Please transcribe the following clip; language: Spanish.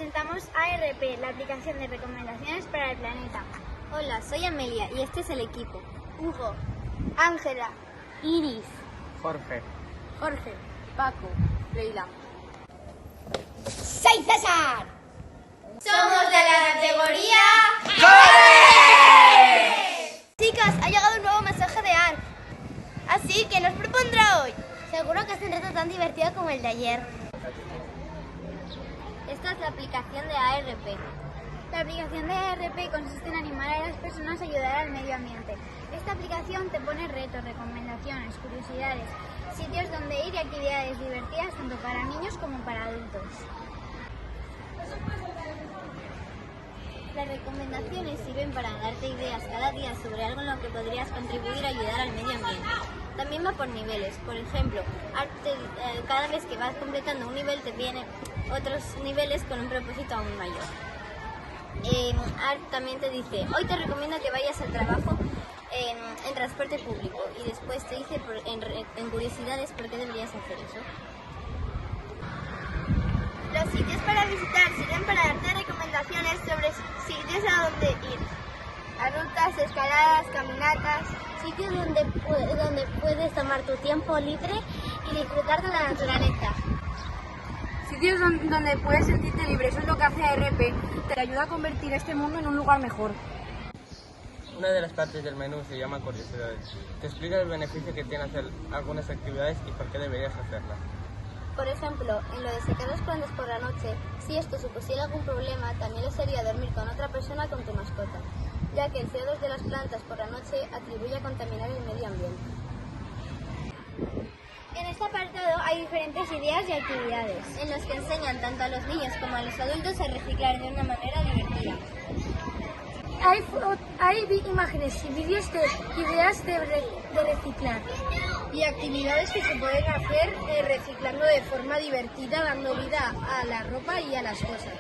presentamos ARP, la aplicación de recomendaciones para el planeta. Hola, soy Amelia y este es el equipo. Hugo, Ángela, Iris, Jorge, Paco, Leila. ¡Soy César! Somos de la categoría... Chicas, ha llegado un nuevo mensaje de Anne. Así que nos propondrá hoy. Seguro que es un reto tan divertido como el de ayer. Esta es la aplicación de ARP. La aplicación de ARP consiste en animar a las personas a ayudar al medio ambiente. Esta aplicación te pone retos, recomendaciones, curiosidades, sitios donde ir y actividades divertidas tanto para niños como para adultos. Las recomendaciones sirven para darte ideas cada día sobre algo en lo que podrías contribuir a ayudar al medio ambiente. También va por niveles. Por ejemplo, cada vez que vas completando un nivel te vienen otros niveles con un propósito aún mayor. ARP también te dice, hoy te recomiendo que vayas al trabajo en transporte público, y después te dice en curiosidades por qué deberías hacer eso. Los sitios para visitar sirven para darte recomendaciones sobre sitios a donde ir. A rutas, escaladas, caminatas. Sitios donde puedes tomar tu tiempo libre y disfrutar de la naturaleza. Sitios donde puedes sentirte libre, eso es lo que hace ARP. Te ayuda a convertir este mundo en un lugar mejor. Una de las partes del menú se llama curiosidades. Te explica el beneficio que tiene hacer algunas actividades y por qué deberías hacerlas. Por ejemplo, en lo de secar los plantas por la noche, si esto supusiera algún problema, también lo sería dormir con otra persona con tu mascota, ya que el CO2 de las plantas por la noche atribuye a contaminar el medio ambiente. En este apartado hay diferentes ideas y actividades. En los que enseñan tanto a los niños como a los adultos a reciclar de una manera divertida. Hay imágenes y vídeos de ideas de reciclar. Y actividades que se pueden hacer reciclando de forma divertida, dando vida a la ropa y a las cosas.